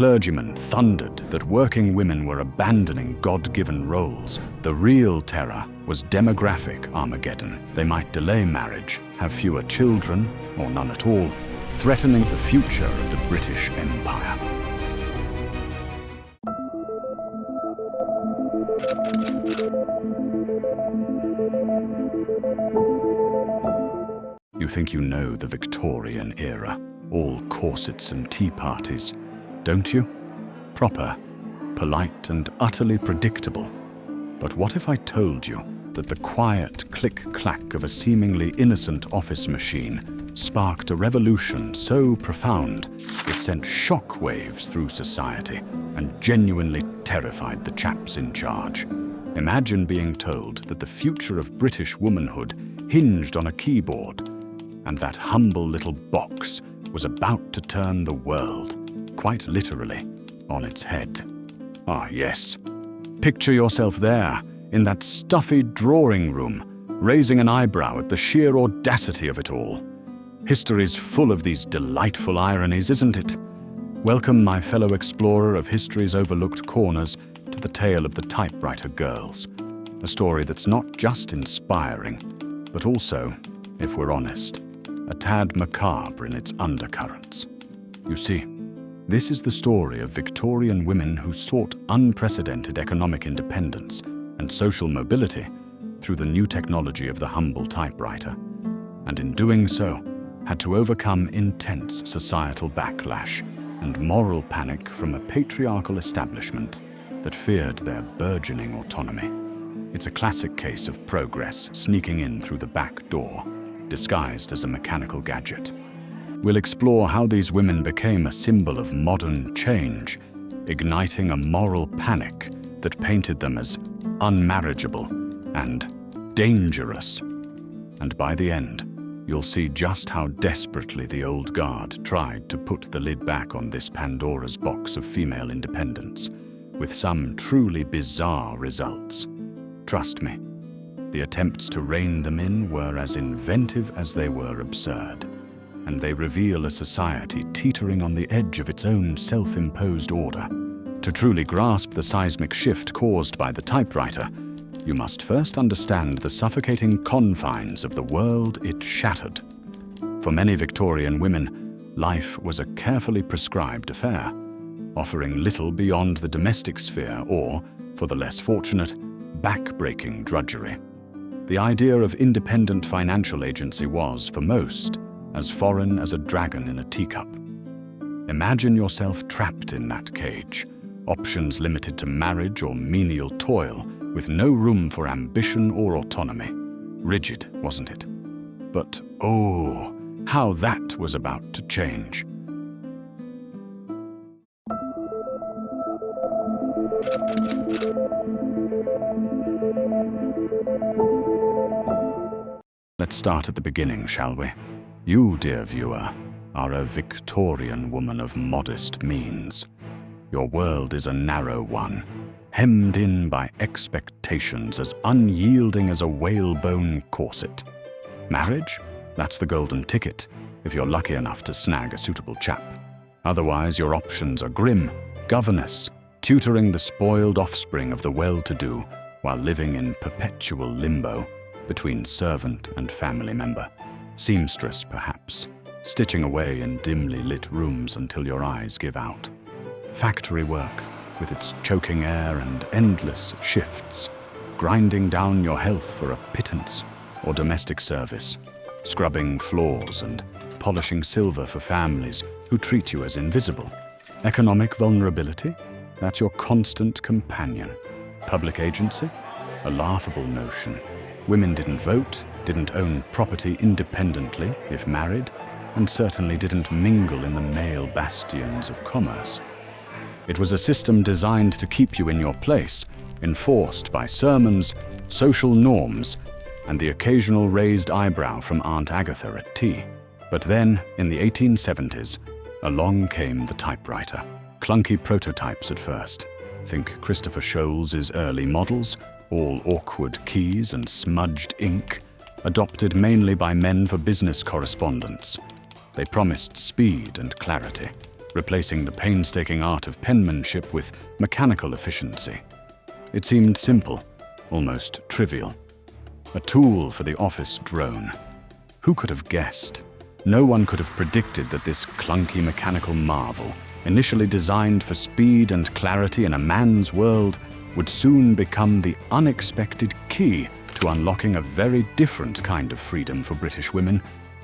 clergymen thundered that working women were abandoning God-given roles, the real terror was demographic Armageddon. They might delay marriage, have fewer children, or none at all, threatening the future of the British Empire. You think you know the Victorian era, all corsets and tea parties, don't you? Proper, polite, and utterly predictable. But what if I told you that the quiet click-clack of a seemingly innocent office machine sparked a revolution so profound it sent shock waves through society and genuinely terrified the chaps in charge? Imagine being told that the future of British womanhood hinged on a keyboard, and that humble little box was about to turn the world, quite literally, on its head. Ah, yes. Picture yourself there, in that stuffy drawing room, raising an eyebrow at the sheer audacity of it all. History's full of these delightful ironies, isn't it? Welcome, my fellow explorer of history's overlooked corners, to the tale of the Typewriter Girls. A story that's not just inspiring, but also, if we're honest, a tad macabre in its undercurrents. You see, this is the story of Victorian women who sought unprecedented economic independence and social mobility through the new technology of the humble typewriter, and in doing so, had to overcome intense societal backlash and moral panic from a patriarchal establishment that feared their burgeoning autonomy. It's a classic case of progress sneaking in through the back door, disguised as a mechanical gadget. We'll explore how these women became a symbol of modern change, igniting a moral panic that painted them as unmarriageable and dangerous. And by the end, you'll see just how desperately the old guard tried to put the lid back on this Pandora's box of female independence, with some truly bizarre results. Trust me, the attempts to rein them in were as inventive as they were absurd, and they reveal a society teetering on the edge of its own self-imposed order. To truly grasp the seismic shift caused by the typewriter, you must first understand the suffocating confines of the world it shattered. For many Victorian women, life was a carefully prescribed affair, offering little beyond the domestic sphere or, for the less fortunate, back-breaking drudgery. The idea of independent financial agency was, for most, as foreign as a dragon in a teacup. Imagine yourself trapped in that cage, options limited to marriage or menial toil, with no room for ambition or autonomy. Rigid, wasn't it? But oh, how that was about to change. Let's start at the beginning, shall we? You, dear viewer, are a Victorian woman of modest means. Your world is a narrow one, hemmed in by expectations as unyielding as a whalebone corset. Marriage? That's the golden ticket, if you're lucky enough to snag a suitable chap. Otherwise, your options are grim: governess, tutoring the spoiled offspring of the well-to-do while living in perpetual limbo between servant and family member. Seamstress, perhaps, stitching away in dimly lit rooms until your eyes give out. Factory work, with its choking air and endless shifts, grinding down your health for a pittance, or domestic service, scrubbing floors and polishing silver for families who treat you as invisible. Economic vulnerability? That's your constant companion. Public agency? A laughable notion. Women didn't vote, didn't own property independently if married, and certainly didn't mingle in the male bastions of commerce. It was a system designed to keep you in your place, enforced by sermons, social norms, and the occasional raised eyebrow from Aunt Agatha at tea. But then, in the 1870s, along came the typewriter. Clunky prototypes at first. Think Christopher Shoals's early models, all awkward keys and smudged ink, adopted mainly by men for business correspondence. They promised speed and clarity, replacing the painstaking art of penmanship with mechanical efficiency. It seemed simple, almost trivial. A tool for the office drone. Who could have guessed? No one could have predicted that this clunky mechanical marvel, initially designed for speed and clarity in a man's world, would soon become the unexpected key to unlocking a very different kind of freedom for British women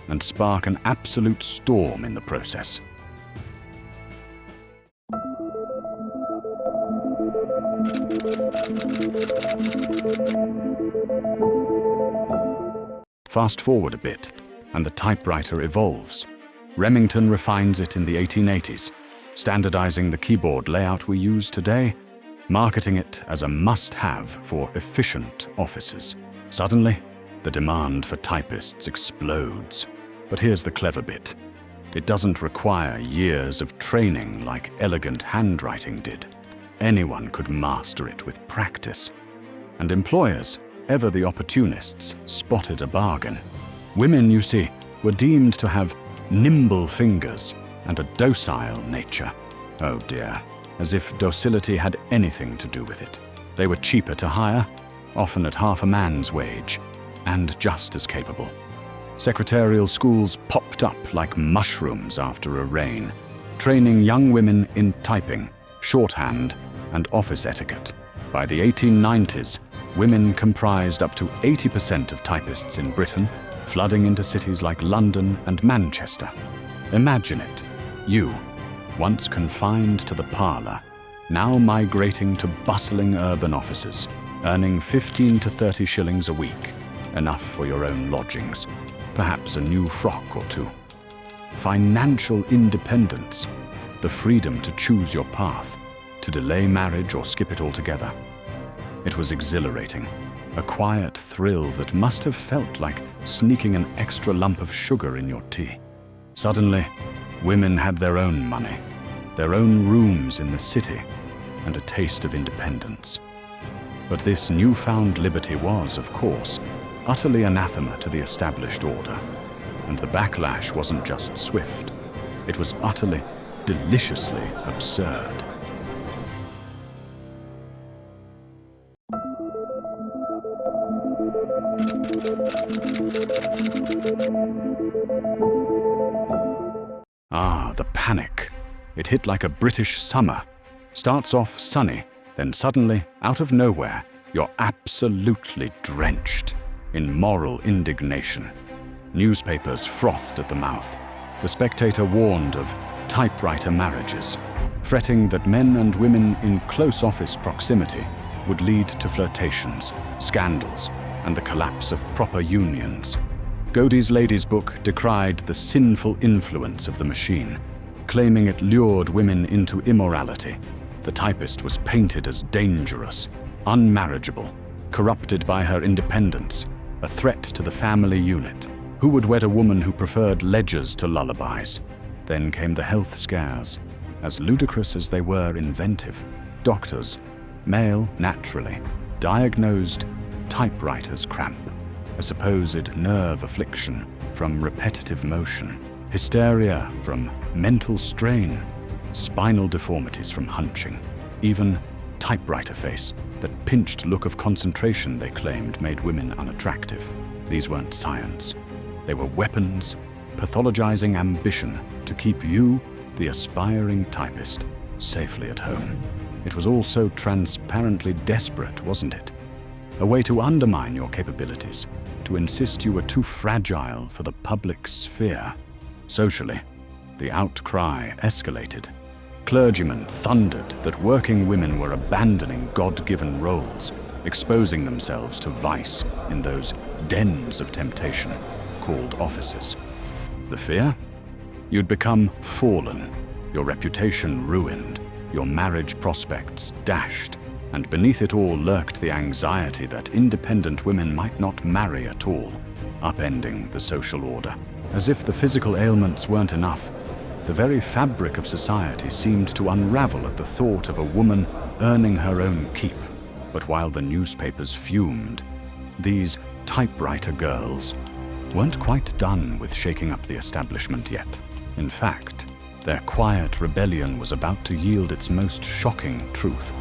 and spark an absolute storm in the process. Fast forward a bit, and the typewriter evolves. Remington refines it in the 1880s, standardizing the keyboard layout we use today, marketing it as a must-have for efficient offices. Suddenly, the demand for typists explodes. But here's the clever bit. It doesn't require years of training like elegant handwriting did. Anyone could master it with practice. And employers, ever the opportunists, spotted a bargain. Women, you see, were deemed to have nimble fingers and a docile nature. Oh dear, as if docility had anything to do with it. They were cheaper to hire, often at half a man's wage, and just as capable. Secretarial schools popped up like mushrooms after a rain, training young women in typing, shorthand, and office etiquette. By the 1890s, women comprised up to 80% of typists in Britain, flooding into cities like London and Manchester. Imagine it, you, once confined to the parlour, now migrating to bustling urban offices, earning 15 to 30 shillings a week, enough for your own lodgings, perhaps a new frock or two. Financial independence, the freedom to choose your path, to delay marriage or skip it altogether. It was exhilarating, a quiet thrill that must have felt like sneaking an extra lump of sugar in your tea. Suddenly, women had their own money, their own rooms in the city, and a taste of independence. But this newfound liberty was, of course, utterly anathema to the established order. And the backlash wasn't just swift. It was utterly, deliciously absurd. Ah, the panic. It hit like a British summer. Starts off sunny, then suddenly, out of nowhere, you're absolutely drenched in moral indignation. Newspapers frothed at the mouth. The Spectator warned of typewriter marriages, fretting that men and women in close office proximity would lead to flirtations, scandals, and the collapse of proper unions. Godey's Lady's Book decried the sinful influence of the machine, claiming it lured women into immorality. The typist was painted as dangerous, unmarriageable, corrupted by her independence, a threat to the family unit. Who would wed a woman who preferred ledgers to lullabies? Then came the health scares, as ludicrous as they were inventive. Doctors, male naturally, diagnosed typewriter's cramp, a supposed nerve affliction from repetitive motion, hysteria from mental strain, spinal deformities from hunching, even typewriter face, that pinched look of concentration they claimed made women unattractive. These weren't science. They were weapons, pathologizing ambition to keep you, the aspiring typist, safely at home. It was all so transparently desperate, wasn't it? A way to undermine your capabilities, to insist you were too fragile for the public sphere. Socially, the outcry escalated. Clergymen thundered that working women were abandoning God-given roles, exposing themselves to vice in those dens of temptation called offices. The fear? You'd become fallen, your reputation ruined, your marriage prospects dashed, and beneath it all lurked the anxiety that independent women might not marry at all, upending the social order. As if the physical ailments weren't enough, the very fabric of society seemed to unravel at the thought of a woman earning her own keep. But while the newspapers fumed, these typewriter girls weren't quite done with shaking up the establishment yet. In fact, Their quiet rebellion was about to yield its most shocking truth.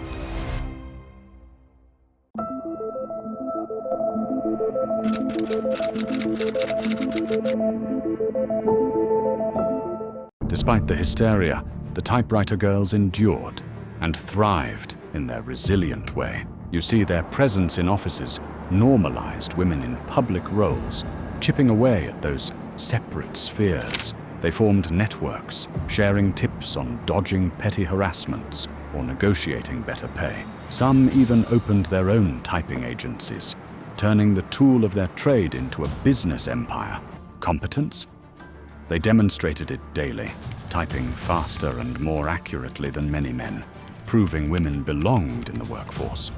Despite the hysteria, the Typewriter Girls endured and thrived in their resilient way. You see, their presence in offices normalized women in public roles, chipping away at those separate spheres. They formed networks, sharing tips on dodging petty harassments or negotiating better pay. Some even opened their own typing agencies, turning the tool of their trade into a business empire. Competence? They demonstrated it daily, typing faster and more accurately than many men, proving women belonged in the workforce.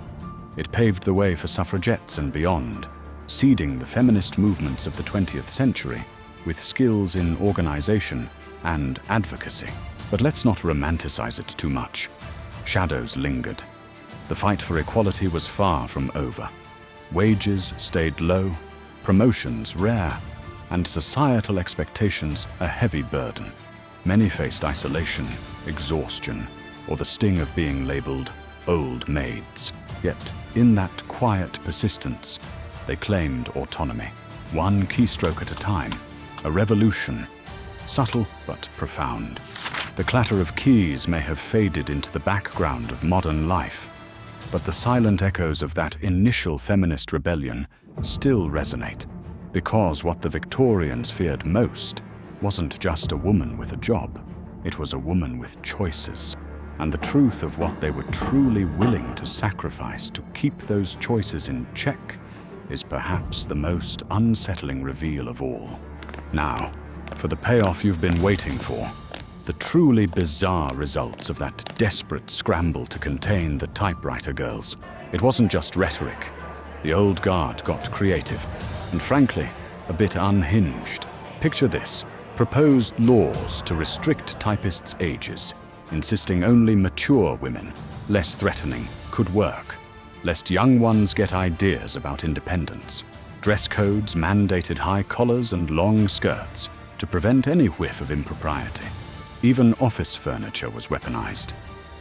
It paved the way for suffragettes and beyond, seeding the feminist movements of the 20th century with skills in organization and advocacy. But let's not romanticize it too much. Shadows lingered. The fight for equality was far from over. Wages stayed low, promotions rare, and societal expectations a heavy burden. Many faced isolation, exhaustion, or the sting of being labeled old maids. Yet, in that quiet persistence, they claimed autonomy. One keystroke at a time, a revolution, subtle but profound. The clatter of keys may have faded into the background of modern life, but the silent echoes of that initial feminist rebellion still resonate, because what the Victorians feared most wasn't just a woman with a job, it was a woman with choices, and the truth of what they were truly willing to sacrifice to keep those choices in check is perhaps the most unsettling reveal of all. Now, for the payoff you've been waiting for, the truly bizarre results of that desperate scramble to contain the Typewriter Girls. It wasn't just rhetoric. The old guard got creative, and frankly, a bit unhinged. Picture this: proposed laws to restrict typists' ages, insisting only mature women, less threatening, could work, lest young ones get ideas about independence. Dress codes mandated high collars and long skirts to prevent any whiff of impropriety. Even office furniture was weaponized.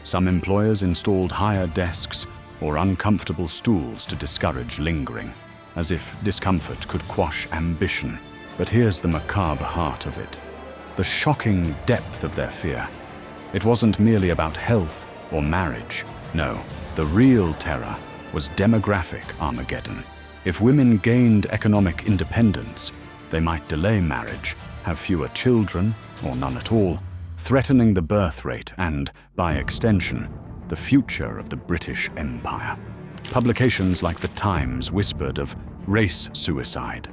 Some employers installed higher desks or uncomfortable stools to discourage lingering, as if discomfort could quash ambition. But here's the macabre heart of it: the shocking depth of their fear. It wasn't merely about health or marriage. No, the real terror was demographic Armageddon. If women gained economic independence, they might delay marriage, have fewer children, or none at all, threatening the birth rate and, by extension, the future of the British Empire. Publications like The Times whispered of race suicide,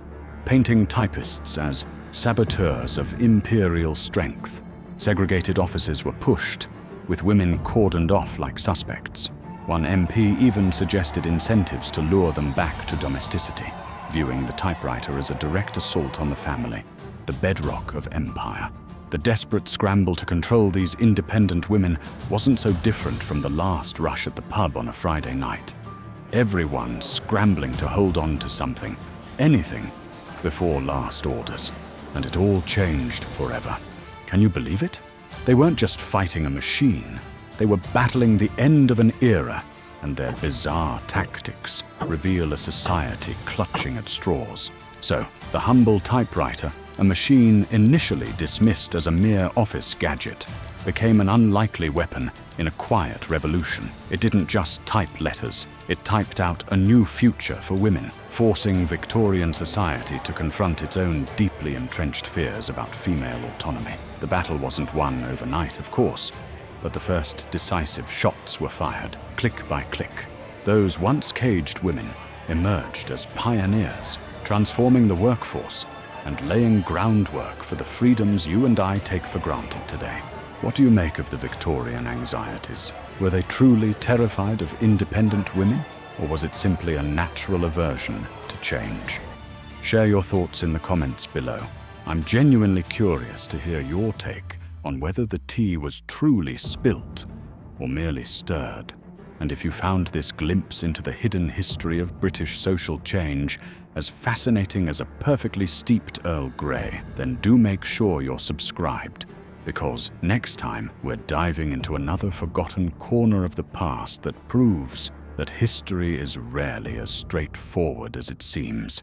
painting typists as saboteurs of imperial strength. Segregated offices were pushed, with women cordoned off like suspects. One MP even suggested incentives to lure them back to domesticity, viewing the typewriter as a direct assault on the family, the bedrock of empire. The desperate scramble to control these independent women wasn't so different from the last rush at the pub on a Friday night. Everyone scrambling to hold on to something, anything, before last orders. And it all changed forever. Can you believe it? They weren't just fighting a machine. They were battling the end of an era, and their bizarre tactics reveal a society clutching at straws. So, the humble typewriter, a machine initially dismissed as a mere office gadget, became an unlikely weapon in a quiet revolution. It didn't just type letters, it typed out a new future for women, forcing Victorian society to confront its own deeply entrenched fears about female autonomy. The battle wasn't won overnight, of course, but the first decisive shots were fired, click by click. Those once caged women emerged as pioneers, transforming the workforce and laying groundwork for the freedoms you and I take for granted today. What do you make of the Victorian anxieties? Were they truly terrified of independent women, or was it simply a natural aversion to change? Share your thoughts in the comments below. I'm genuinely curious to hear your take on whether the tea was truly spilt or merely stirred. And if you found this glimpse into the hidden history of British social change as fascinating as a perfectly steeped Earl Grey, then do make sure you're subscribed because next time we're diving into another forgotten corner of the past that proves that history is rarely as straightforward as it seems.